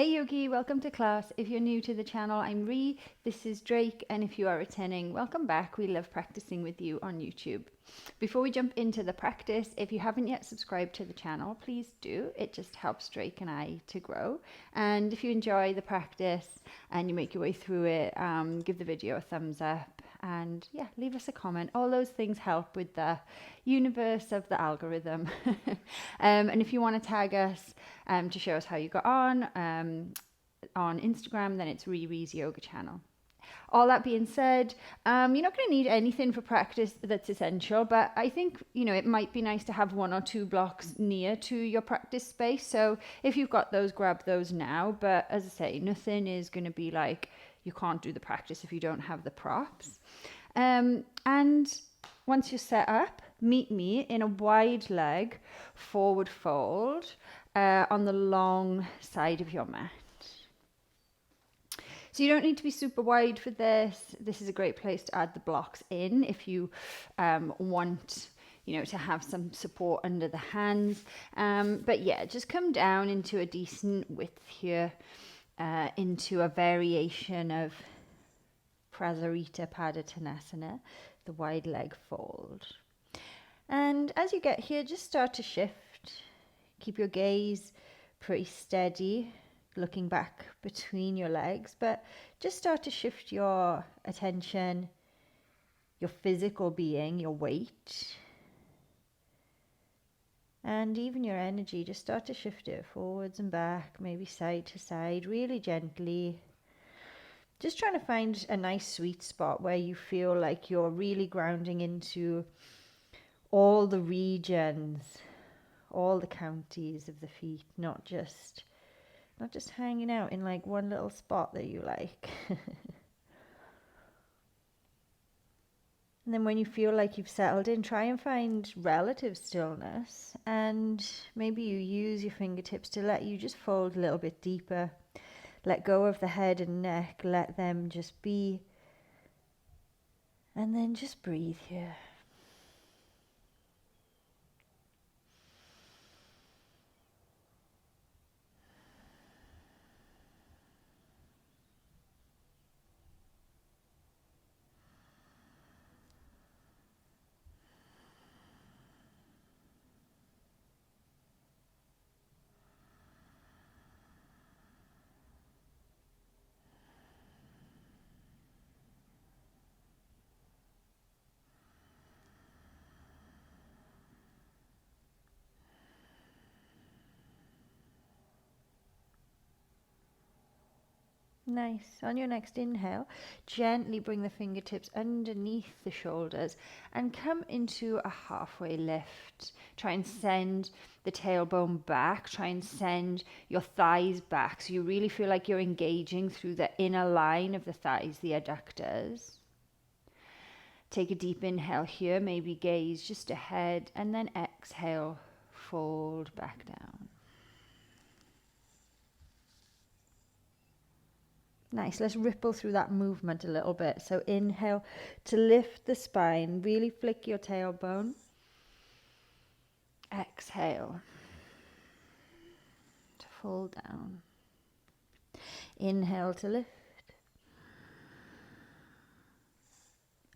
Hey Yogi, welcome to class. If you're new to the channel, I'm Rhi, this is Drake, and if you are returning, welcome back. We love practicing with you on YouTube. Before we jump into the practice, if you haven't yet subscribed to the channel, please do. It just helps Drake and I to grow. And if you enjoy the practice and you make your way through it, give the video a thumbs up and yeah, leave us a comment. All those things help with the universe of the algorithm. And if you want to tag us to show us how you got on Instagram, then it's Rhi's Yoga Channel. All that being said, you're not going to need anything for practice that's essential, but I think, it might be nice to have 1 or 2 blocks near to your practice space. So if you've got those, grab those now. But as I say, nothing is going to be like you can't do the practice if you don't have the props. And once you're set up, meet me in a wide leg forward fold on the long side of your mat. So you don't need to be super wide for this. This is a great place to add the blocks in if you want, to have some support under the hands. But yeah, just come down into a decent width here, into a variation of Prasarita Padottanasana, the wide leg fold. And as you get here, just start to shift. Keep your gaze pretty steady, looking back between your legs, but just start to shift your attention, your physical being, your weight, and even your energy. Just start to shift it forwards and back, maybe side to side, really gently. Just trying to find a nice sweet spot where you feel like you're really grounding into all the regions, all the counties of the feet, not just hanging out in like one little spot that you like. And then when you feel like you've settled in, try and find relative stillness, and maybe you use your fingertips to let you just fold a little bit deeper. Let go of the head and neck, let them just be, and then just breathe here. Nice. On your next inhale, gently bring the fingertips underneath the shoulders and come into a halfway lift. Try and send the tailbone back. Try and send your thighs back so you really feel like you're engaging through the inner line of the thighs, the adductors. Take a deep inhale here, maybe gaze just ahead, and then exhale, fold back down. Nice, let's ripple through that movement a little bit. So inhale to lift the spine, really flick your tailbone. Exhale to fall down. Inhale to lift.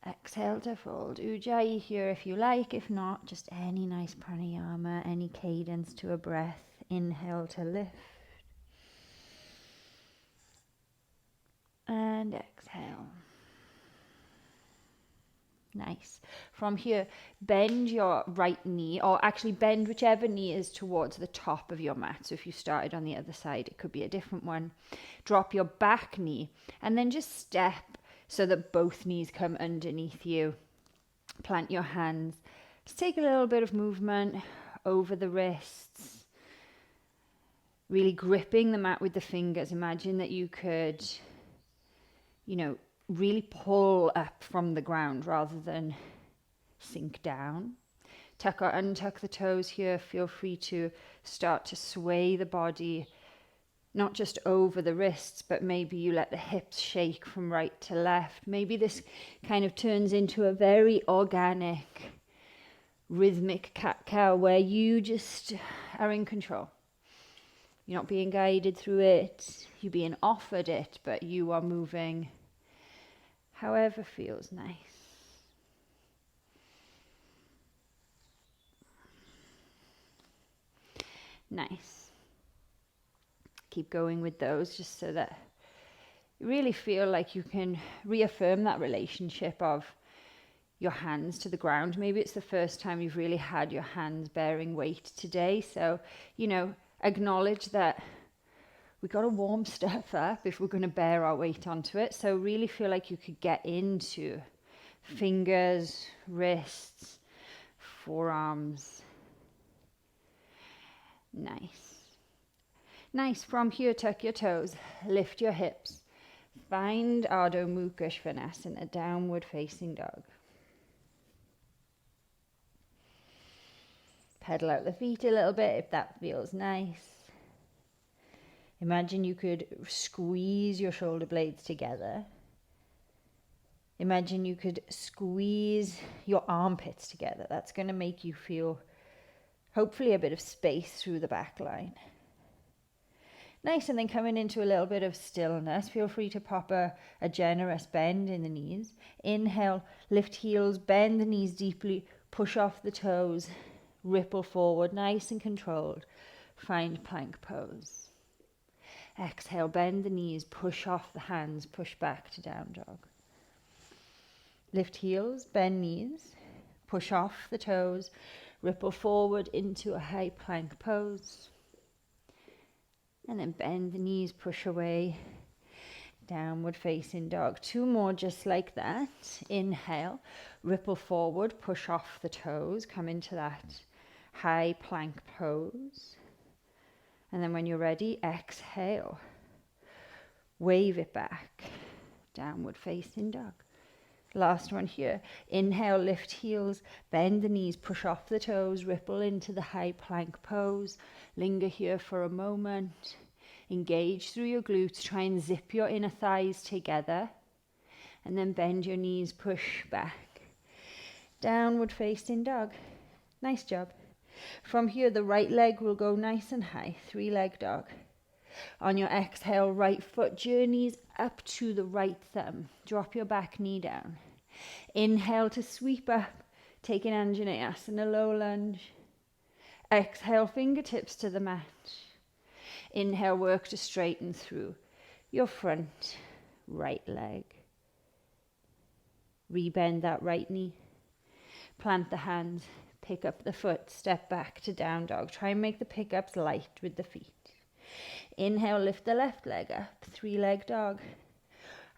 Exhale to fold. Ujjayi here if you like, if not, just any nice pranayama, any cadence to a breath. Inhale to lift. And exhale. Nice. From here, bend your right knee, or actually bend whichever knee is towards the top of your mat. So if you started on the other side, it could be a different one. Drop your back knee and then just step so that both knees come underneath you. Plant your hands. Just take a little bit of movement over the wrists. Really gripping the mat with the fingers. Imagine that you could really pull up from the ground rather than sink down. Tuck or untuck the toes here. Feel free to start to sway the body, not just over the wrists, but maybe you let the hips shake from right to left. Maybe this kind of turns into a very organic, rhythmic cat-cow where you just are in control. You're not being guided through it. You're being offered it, but you are moving however feels nice. Nice. Keep going with those just so that you really feel like you can reaffirm that relationship of your hands to the ground. Maybe it's the first time you've really had your hands bearing weight today. So, acknowledge that we got to warm stuff up if we're going to bear our weight onto it. So really feel like you could get into fingers, wrists, forearms. Nice. Nice. From here, tuck your toes, lift your hips. Find Ardha Mukha Svanasana, downward facing dog. Pedal out the feet a little bit if that feels nice. Imagine you could squeeze your shoulder blades together. Imagine you could squeeze your armpits together. That's going to make you feel, hopefully, a bit of space through the back line. Nice, and then coming into a little bit of stillness. Feel free to pop a generous bend in the knees. Inhale, lift heels, bend the knees deeply, push off the toes, ripple forward, nice and controlled. Find plank pose. Exhale, bend the knees, push off the hands, push back to down dog. Lift heels, bend knees, push off the toes, ripple forward into a high plank pose. And then bend the knees, push away, downward facing dog. 2 more just like that. Inhale, ripple forward, push off the toes, come into that high plank pose. And then when you're ready, exhale, wave it back, downward facing dog. Last one here. Inhale, lift heels, bend the knees, push off the toes, ripple into the high plank pose. Linger here for a moment. Engage through your glutes. Try and zip your inner thighs together. And then bend your knees, push back. Downward facing dog. Nice job. From here, the right leg will go nice and high, 3-leg dog. On your exhale, right foot journeys up to the right thumb. Drop your back knee down. Inhale to sweep up, take an Anjaneyasana, low lunge. Exhale, fingertips to the mat. Inhale, work to straighten through your front right leg. Rebend that right knee. Plant the hands. Pick up the foot, step back to down dog. Try and make the pickups light with the feet. Inhale, lift the left leg up, 3-leg dog.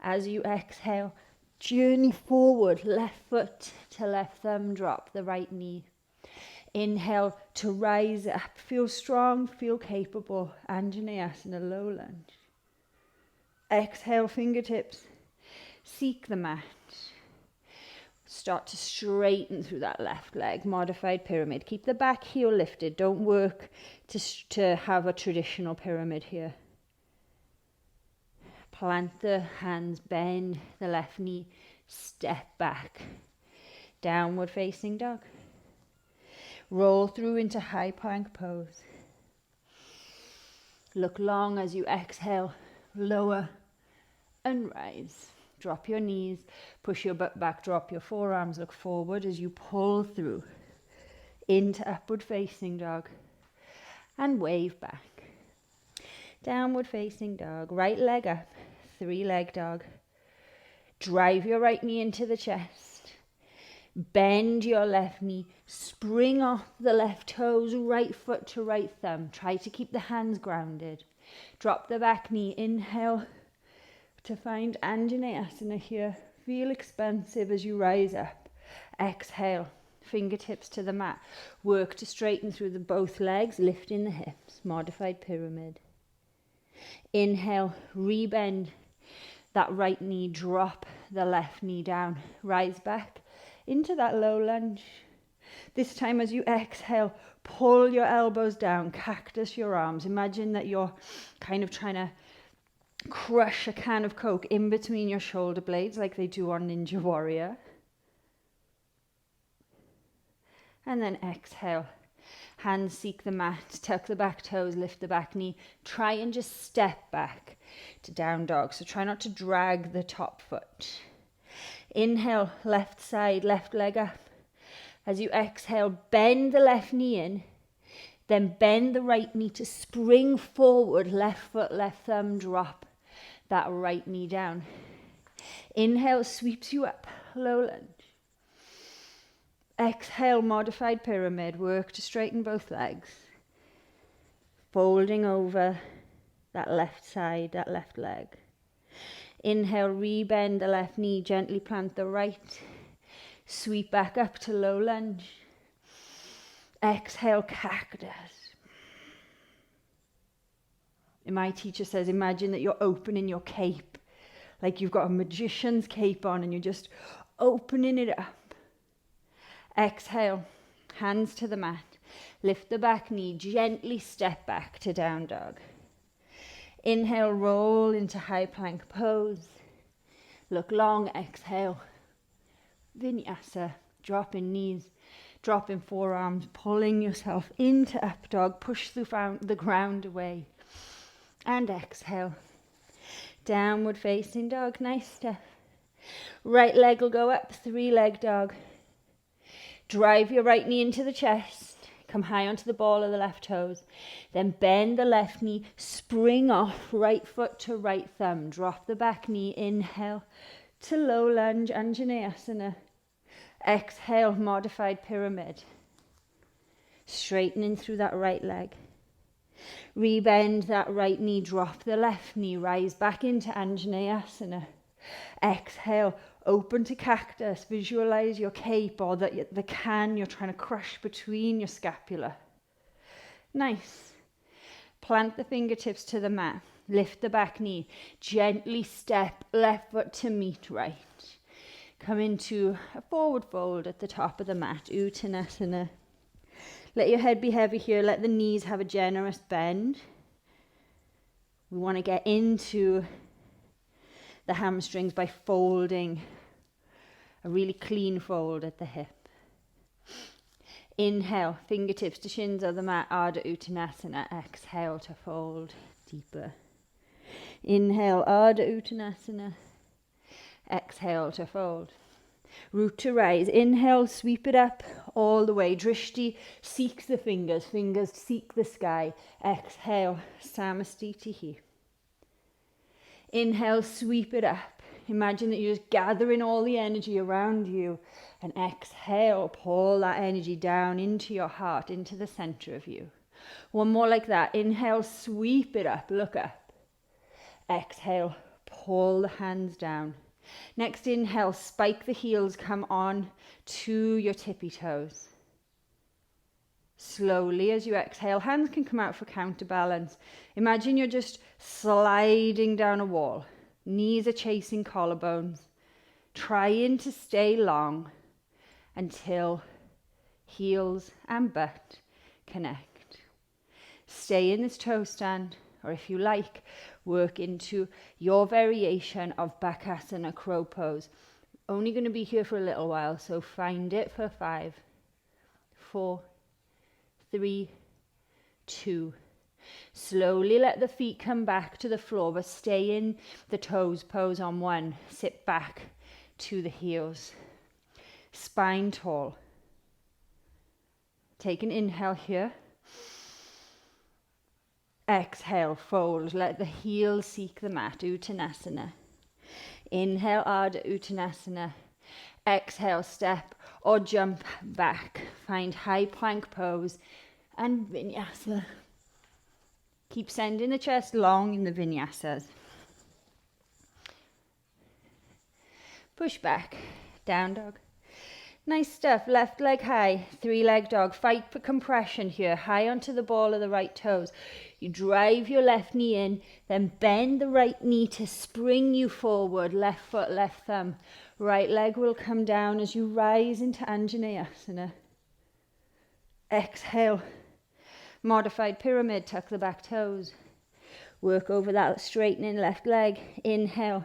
As you exhale, journey forward, left foot to left thumb, drop the right knee. Inhale to rise up, feel strong, feel capable. Anjaneyasana, low lunge. Exhale, fingertips, seek the mat. Start to straighten through that left leg, modified pyramid. Keep the back heel lifted. Don't work to have a traditional pyramid here. Plant the hands, bend the left knee, step back. Downward facing dog. Roll through into high plank pose. Look long as you exhale, lower and rise. Drop your knees, push your butt back, drop your forearms, look forward as you pull through into upward facing dog and wave back. Downward facing dog, right leg up, 3-leg dog. Drive your right knee into the chest. Bend your left knee, spring off the left toes, right foot to right thumb. Try to keep the hands grounded. Drop the back knee, inhale to find Anjaneyasana here. Feel expansive as you rise up. Exhale, fingertips to the mat. Work to straighten through both legs, lifting the hips, modified pyramid. Inhale, rebend that right knee, drop the left knee down. Rise back into that low lunge. This time as you exhale, pull your elbows down, cactus your arms. Imagine that you're kind of trying to crush a can of Coke in between your shoulder blades like they do on Ninja Warrior. And then exhale, Hands seek the mat, tuck the back toes, lift the back knee. Try and just step back to down dog. So try not to drag the top foot. Inhale, left side, left leg up. As you exhale, bend the left knee in, then bend the right knee to spring forward, left foot, left thumb, drop that right knee down. Inhale, sweeps you up, low lunge. Exhale, modified pyramid, work to straighten both legs. Folding over that left side, that left leg. Inhale, rebend the left knee, gently plant the right. Sweep back up to low lunge. Exhale, cactus. And my teacher says, imagine that you're opening your cape, like you've got a magician's cape on and you're just opening it up. Exhale, hands to the mat. Lift the back knee, gently step back to down dog. Inhale, roll into high plank pose. Look long, exhale. Vinyasa, dropping knees, dropping forearms, pulling yourself into up dog. Push the ground away. And exhale. Downward facing dog, nice step. Right leg will go up, 3-leg dog. Drive your right knee into the chest. Come high onto the ball of the left toes. Then bend the left knee, spring off, right foot to right thumb. Drop the back knee, inhale to low lunge, Anjaneyasana. Exhale, modified pyramid. Straightening through that right leg. Rebend that right knee, drop the left knee, rise back into Anjaneyasana. Exhale, open to cactus. Visualize your cape or the can you're trying to crush between your scapula. Nice. Plant the fingertips to the mat. Lift the back knee. Gently step left foot to meet right. Come into a forward fold at the top of the mat. Uttanasana. Let your head be heavy here. Let the knees have a generous bend. We want to get into the hamstrings by folding a really clean fold at the hip. Inhale, fingertips to shins of the mat, Ardha Uttanasana. Exhale to fold deeper. Inhale, Ardha Uttanasana. Exhale to fold. Root to rise. Inhale, sweep it up all the way. Drishti seeks the fingers. Fingers seek the sky. Exhale, Samastitihi. Inhale, sweep it up. Imagine that you're just gathering all the energy around you. And exhale, pull that energy down into your heart, into the center of you. One more like that. Inhale, sweep it up, look up. Exhale, pull the hands down. Next inhale, spike the heels, come on to your tippy toes. Slowly as you exhale, hands can come out for counterbalance. Imagine you're just sliding down a wall. Knees are chasing collarbones. Trying to stay long until heels and butt connect. Stay in this toe stand, or if you like, work into your variation of Bakasana, crow pose. Only going to be here for a little while, so find it for 5, 4, 3, 2. Slowly let the feet come back to the floor, but stay in the toes pose on 1. Sit back to the heels. Spine tall. Take an inhale here. Exhale, fold. Let the heels seek the mat. Uttanasana. Inhale, Ardha Uttanasana. Exhale, step or jump back. Find high plank pose and Vinyasa. Keep sending the chest long in the Vinyasas. Push back. Down dog. Nice stuff. Left leg high. 3-leg dog. Fight for compression here. High onto the ball of the right toes. You drive your left knee in, then bend the right knee to spring you forward. Left foot, left thumb. Right leg will come down as you rise into Anjaneyasana. Exhale. Modified pyramid. Tuck the back toes. Work over that straightening left leg. Inhale.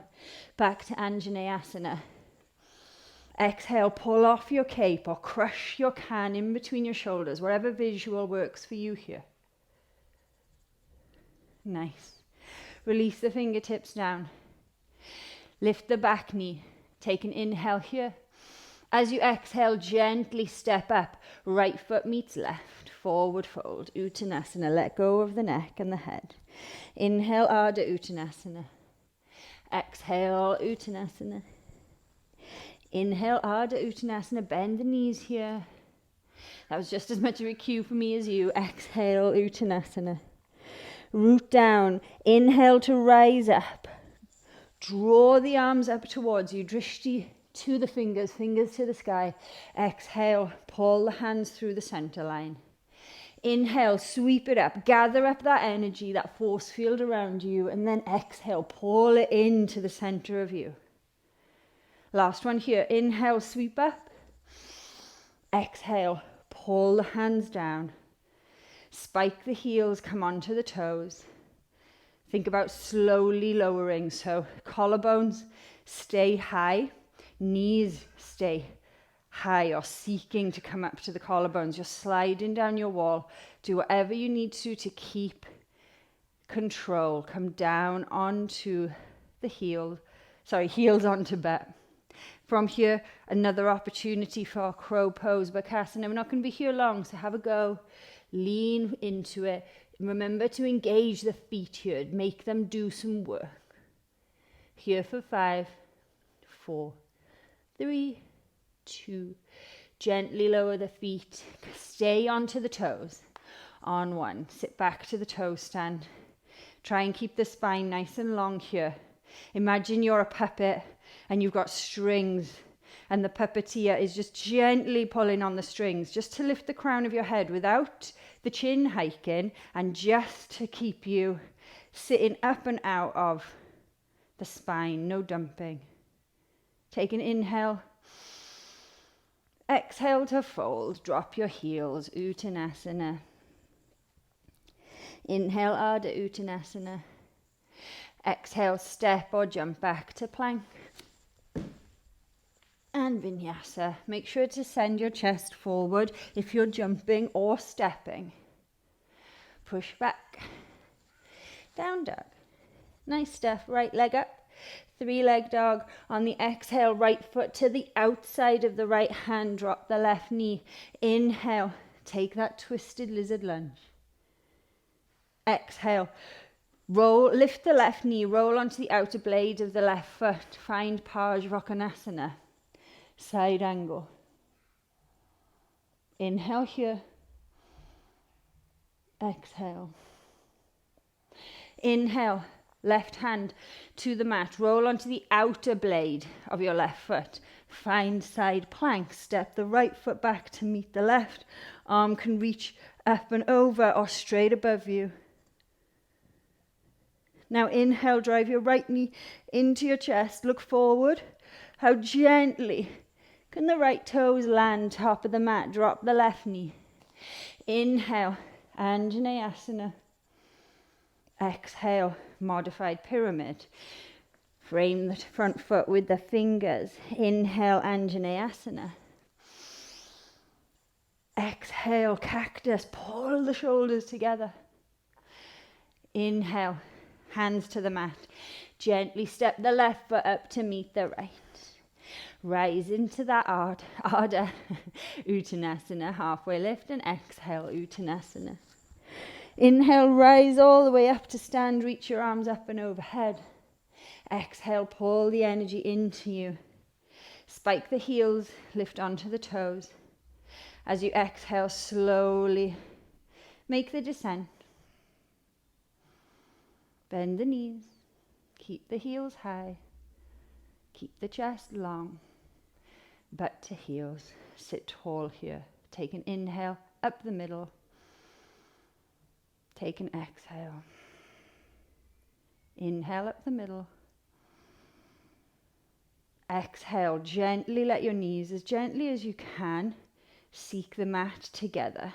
Back to Anjaneyasana. Exhale, pull off your cape or crush your can in between your shoulders, whatever visual works for you here. Nice. Release the fingertips down. Lift the back knee. Take an inhale here. As you exhale, gently step up. Right foot meets left. Forward fold. Uttanasana. Let go of the neck and the head. Inhale, Ardha Uttanasana. Exhale, Uttanasana. Inhale, Ardha Uttanasana. Bend the knees here. That was just as much of a cue for me as you. Exhale, Uttanasana. Root down. Inhale to rise up. Draw the arms up towards you. Drishti to the fingers, fingers to the sky. Exhale, pull the hands through the center line. Inhale, sweep it up. Gather up that energy, that force field around you. And then exhale, pull it into the center of you. Last one here. Inhale, sweep up. Exhale, pull the hands down. Spike the heels, come onto the toes. Think about slowly lowering. So collarbones stay high, knees stay high or seeking to come up to the collarbones. You're sliding down your wall. Do whatever you need to keep control. Come down onto the heels onto butt. From here, another opportunity for crow pose, Bakasana. We're not going to be here long, so have a go. Lean into it. Remember to engage the feet here. Make them do some work. Here for 5, 4, 3, 2. Gently lower the feet. Stay onto the toes. On 1. Sit back to the toe stand. Try and keep the spine nice and long here. Imagine you're a puppet and you've got strings and the puppeteer is just gently pulling on the strings just to lift the crown of your head without the chin hiking and just to keep you sitting up and out of the spine, no dumping. Take an inhale. Exhale to fold. Drop your heels. Uttanasana. Inhale, Ardha Uttanasana. Exhale, step or jump back to plank. And Vinyasa. Make sure to send your chest forward if you're jumping or stepping. Push back. Down dog. Nice stuff. Right leg up. 3-leg dog. On the exhale, right foot to the outside of the right hand. Drop the left knee. Inhale. Take that twisted lizard lunge. Exhale. Roll, lift the left knee. Roll onto the outer blade of the left foot. Find Pajrakonasana. Side angle. Inhale here. Exhale. Inhale. Left hand to the mat. Roll onto the outer blade of your left foot. Find side plank. Step the right foot back to meet the left. Arm can reach up and over or straight above you. Now inhale, drive your right knee into your chest. Look forward. How gently can the right toes land top of the mat? Drop the left knee. Inhale, Anjaneyasana. Exhale, modified pyramid. Frame the front foot with the fingers. Inhale, Anjaneyasana. Exhale, cactus. Pull the shoulders together. Inhale, hands to the mat. Gently step the left foot up to meet the right. Rise into that Ardha Uttanasana. Halfway lift and exhale, Uttanasana. Inhale, rise all the way up to stand. Reach your arms up and overhead. Exhale, pull the energy into you. Spike the heels, lift onto the toes. As you exhale, slowly make the descent. Bend the knees. Keep the heels high. Keep the chest long. Butt to heels. Sit tall here. Take an inhale up the middle. Take an exhale. Inhale up the middle. Exhale, gently let your knees, as gently as you can, seek the mat together.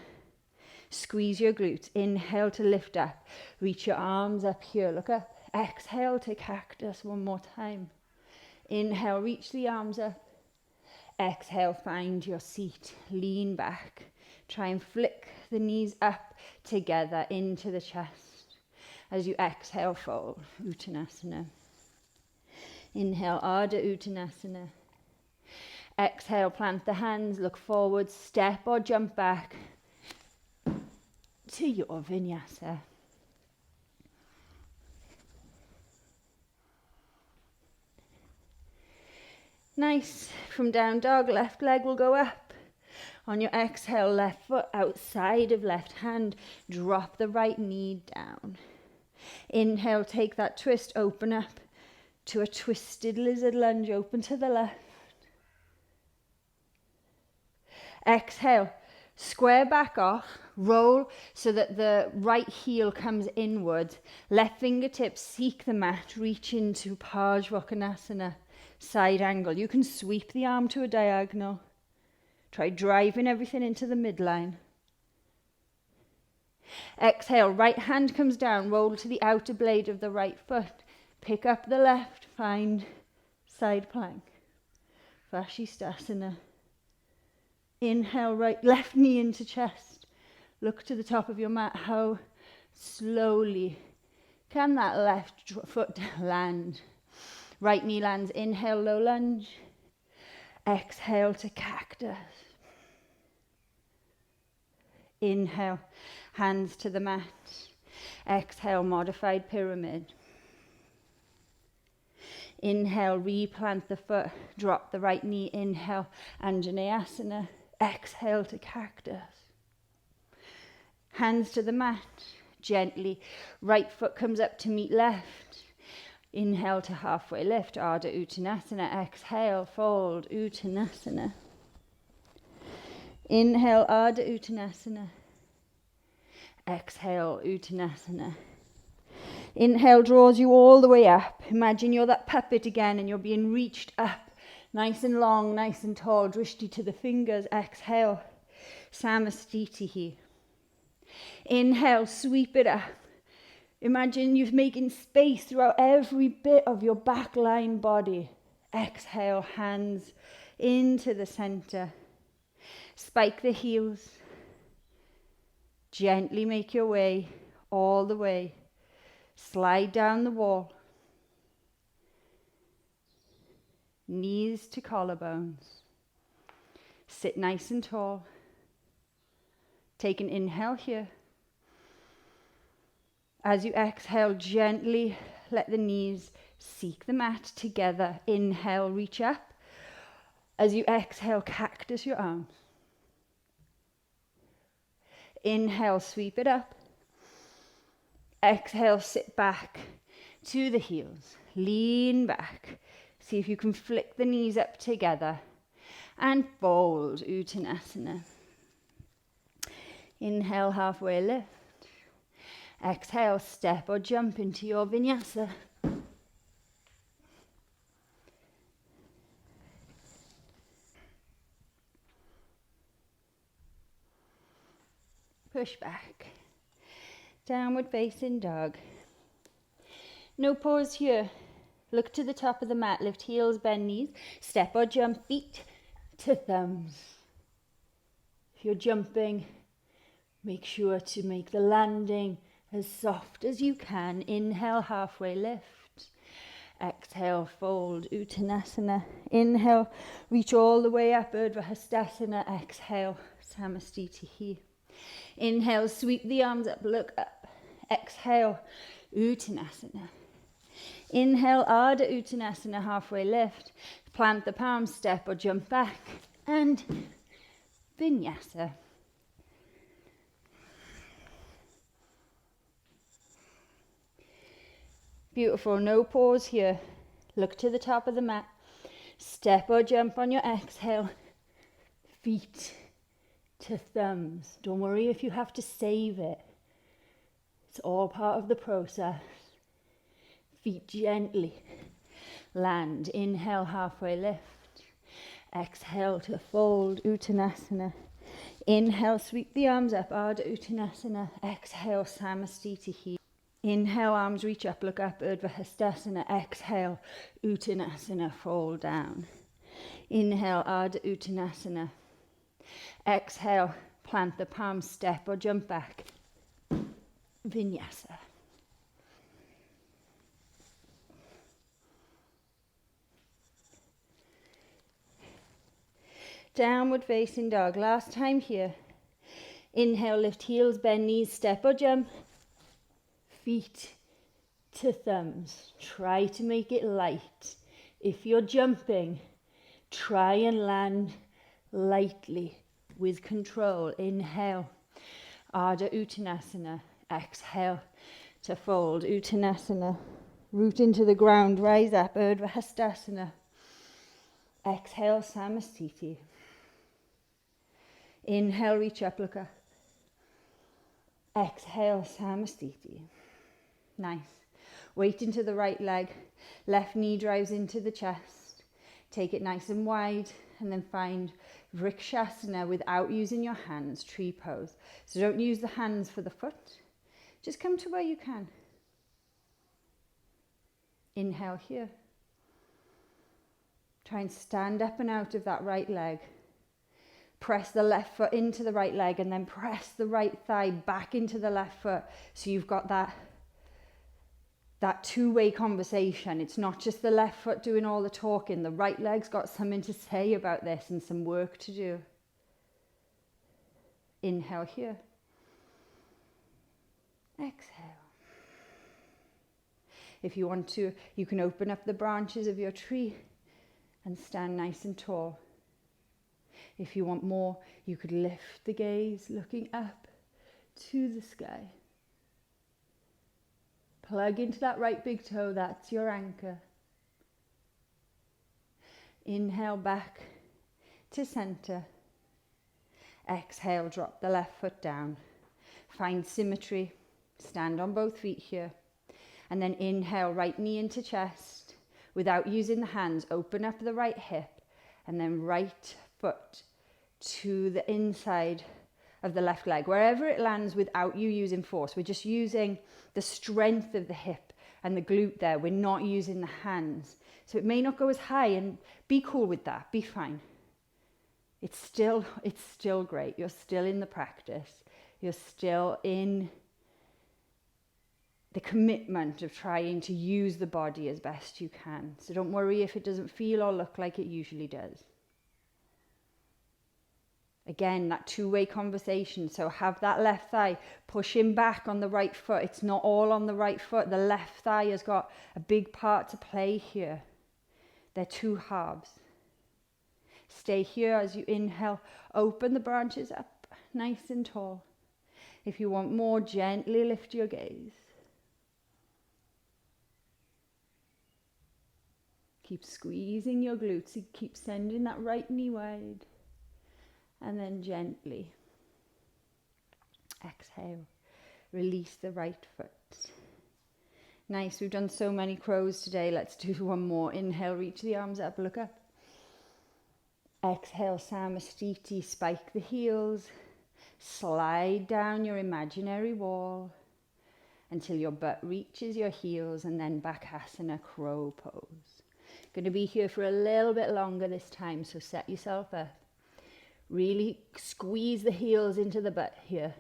Squeeze your glutes. Inhale to lift up. Reach your arms up here. Look up. Exhale to cactus one more time. Inhale, reach the arms up. Exhale, find your seat, lean back. Try and flick the knees up together into the chest. As you exhale, fold, Uttanasana. Inhale, Ardha Uttanasana. Exhale, plant the hands, look forward, step or jump back to your Vinyasa. Nice. From down dog, left leg will go up. On your exhale, left foot outside of left hand. Drop the right knee down. Inhale, take that twist, open up to a twisted lizard lunge, open to the left. Exhale, square back off, roll so that the right heel comes inward. Left fingertips seek the mat, reach into Parsvakonasana. Side angle. You can sweep the arm to a diagonal. Try driving everything into the midline. Exhale, right hand comes down, roll to the outer blade of the right foot. Pick up the left, find side plank. Vashisthasana. Inhale, left knee into chest. Look to the top of your mat. How slowly can that left foot land? Right knee lands, inhale, low lunge. Exhale to cactus. Inhale, hands to the mat. Exhale, modified pyramid. Inhale, replant the foot, drop the right knee. Inhale, Anjaneyasana. Exhale to cactus. Hands to the mat, gently. Right foot comes up to meet left. Inhale to halfway lift, Ardha Uttanasana. Exhale, fold, Uttanasana. Inhale, Ardha Uttanasana. Exhale, Uttanasana. Inhale draws you all the way up. Imagine you're that puppet again and you're being reached up. Nice and long, nice and tall. Drishti to the fingers. Exhale, Samastitihi. Inhale, sweep it up. Imagine you're making space throughout every bit of your backline body. Exhale, hands into the center. Spike the heels. Gently make your way all the way. Slide down the wall. Knees to collarbones. Sit nice and tall. Take an inhale here. As you exhale, gently let the knees seek the mat together. Inhale, reach up. As you exhale, cactus your arms. Inhale, sweep it up. Exhale, sit back to the heels. Lean back. See if you can flick the knees up together. And fold, Uttanasana. Inhale, halfway lift. Exhale, step or jump into your Vinyasa. Push back. Downward facing dog. No pause here. Look to the top of the mat. Lift heels, bend knees. Step or jump feet to thumbs. If you're jumping, make sure to make the landing as soft as you can. Inhale, halfway lift. Exhale, fold, Uttanasana. Inhale, reach all the way up, Urdhva Hastasana. Exhale, Samastitihi. Inhale, sweep the arms up, look up. Exhale, Uttanasana. Inhale, Ardha Uttanasana, halfway lift. Plant the palms, step or jump back. And Vinyasa. Beautiful, no pause here. Look to the top of the mat. Step or jump on your exhale. Feet to thumbs. Don't worry if you have to save it. It's all part of the process. Feet gently land. Inhale, halfway lift. Exhale to fold, Uttanasana. Inhale, sweep the arms up, Ardha Uttanasana. Exhale, Samastitihi. Inhale, arms reach up, look up, Urdhva Hastasana. Exhale, Uttanasana, fall down. Inhale, Ardha Uttanasana. Exhale, plant the palms, step or jump back. Vinyasa. Downward facing dog. Last time here. Inhale, lift heels, bend knees, step or jump. Feet to thumbs. Try to make it light. If you're jumping, try and land lightly with control. Inhale, Ardha Uttanasana. Exhale to fold, Uttanasana. Root into the ground, rise up, Urdhva Hastasana. Exhale, Samastiti. Inhale, reach up, look up. Exhale, Samastiti. Nice. Weight into the right leg. Left knee drives into the chest. Take it nice and wide and then find Vrikshasana without using your hands, tree pose. So don't use the hands for the foot. Just come to where you can. Inhale here. Try and stand up and out of that right leg. Press the left foot into the right leg and then press the right thigh back into the left foot. So you've got that two-way conversation. It's not just the left foot doing all the talking. The right leg's got something to say about this and some work to do. Inhale here. Exhale. If you want to, you can open up the branches of your tree and stand nice and tall. If you want more, you could lift the gaze, looking up to the sky. Plug into that right big toe, that's your anchor. Inhale back to center. Exhale, drop the left foot down. Find symmetry, stand on both feet here. And then inhale, right knee into chest. Without using the hands, open up the right hip. And then right foot to the inside of the left leg, wherever it lands without you using force. We're just using the strength of the hip and the glute there. We're not using the hands. So it may not go as high, and be cool with that. Be fine. It's still great. You're still in the practice. You're still in the commitment of trying to use the body as best you can. So don't worry if it doesn't feel or look like it usually does. Again, that two-way conversation. So have that left thigh pushing back on the right foot. It's not all on the right foot. The left thigh has got a big part to play here. They're two halves. Stay here as you inhale. Open the branches up, nice and tall. If you want more, gently lift your gaze. Keep squeezing your glutes. Keep sending that right knee wide. And then gently exhale. Release the right foot. Nice. We've done so many crows today. Let's do one more. Inhale, reach the arms up, look up. Exhale, Samastiti. Spike the heels. Slide down your imaginary wall until your butt reaches your heels, and then Bakasana, crow pose. Going to be here for a little bit longer this time, so set yourself up. Really squeeze the heels into the butt here.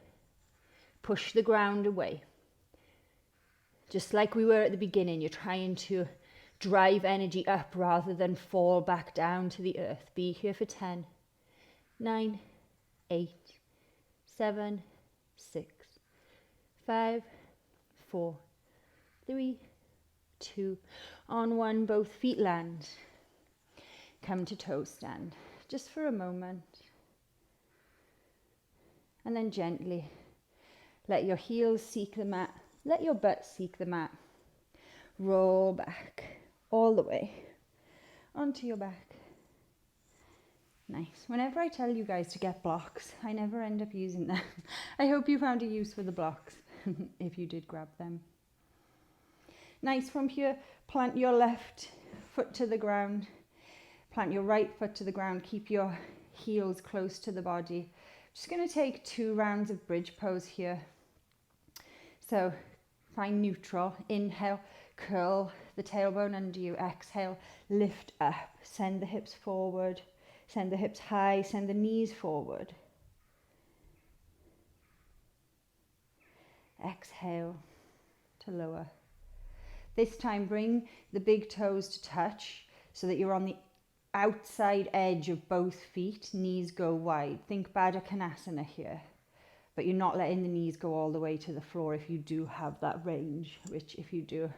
Push the ground away. Just like we were at the beginning, you're trying to drive energy up rather than fall back down to the earth. Be here for 10, 9, 8, 7, 6, 5, 4, 3, 2. On 1, both feet land. Come to toe stand, just for a moment. And then gently let your heels seek the mat. Let your butt seek the mat. Roll back all the way onto your back. Nice. Whenever I tell you guys to get blocks, I never end up using them. I hope you found a use for the blocks if you did grab them. Nice. From here, plant your left foot to the ground. Plant your right foot to the ground. Keep your heels close to the body. Just going to take 2 rounds of bridge pose here. So find neutral. Inhale, curl the tailbone under you. Exhale, lift up, send the hips forward, send the hips high, send the knees forward. Exhale to lower. This time bring the big toes to touch so that you're on the outside edge of both feet, knees go wide. Think Baddha Konasana here, but you're not letting the knees go all the way to the floor if you do have that range, which if you do,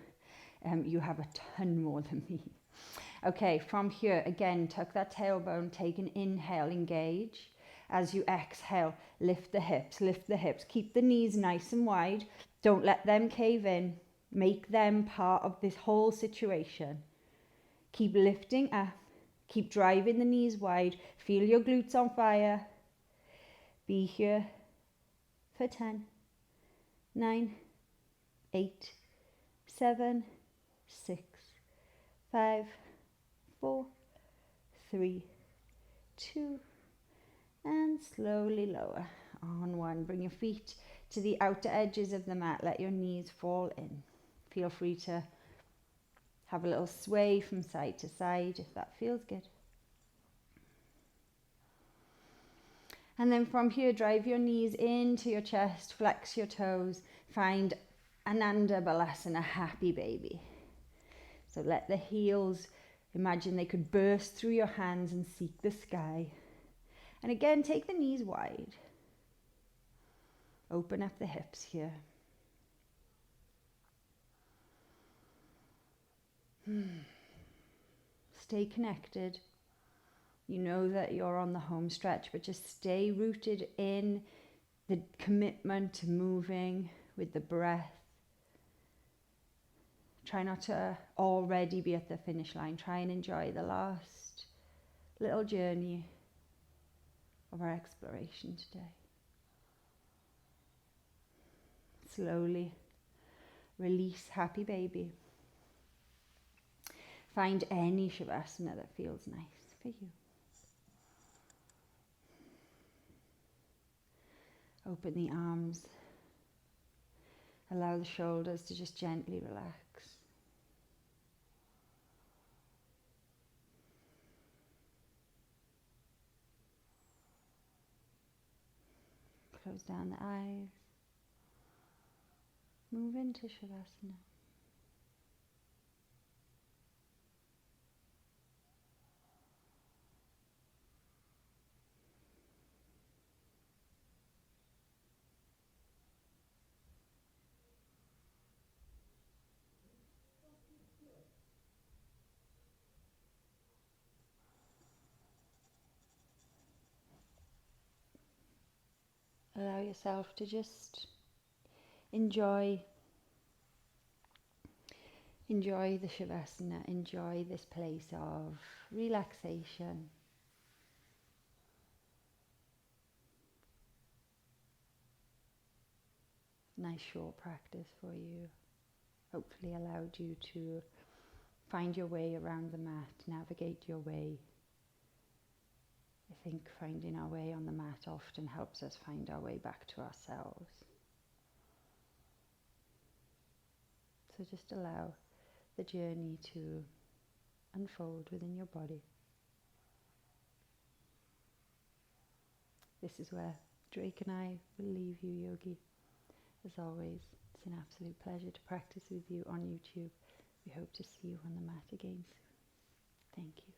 you have a ton more than me. Okay, from here, again, tuck that tailbone, take an inhale, engage. As you exhale, lift the hips, keep the knees nice and wide. Don't let them cave in. Make them part of this whole situation. Keep lifting up. Keep driving the knees wide. Feel your glutes on fire. Be here for 10, 9, 8, 7, 6, 5, 4, 3, 2, and slowly lower. On 1, bring your feet to the outer edges of the mat. Let your knees fall in. Feel free to have a little sway from side to side if that feels good. And then from here, drive your knees into your chest, flex your toes, find Ananda Balasana, happy baby. So let the heels, imagine they could burst through your hands and seek the sky. And again, take the knees wide. Open up the hips here. Stay connected. You know that you're on the home stretch, but just stay rooted in the commitment to moving with the breath. Try not to already be at the finish line. Try and enjoy the last little journey of our exploration today. Slowly release happy baby. Find any Shavasana that feels nice for you. Open the arms. Allow the shoulders to just gently relax. Close down the eyes. Move into Shavasana. Allow yourself to just enjoy the Shavasana, enjoy this place of relaxation. Nice short practice for you. Hopefully allowed you to find your way around the mat, navigate your way. I think finding our way on the mat often helps us find our way back to ourselves. So just allow the journey to unfold within your body. This is where Drake and I will leave you, yogi. As always, it's an absolute pleasure to practice with you on YouTube. We hope to see you on the mat again soon. Thank you.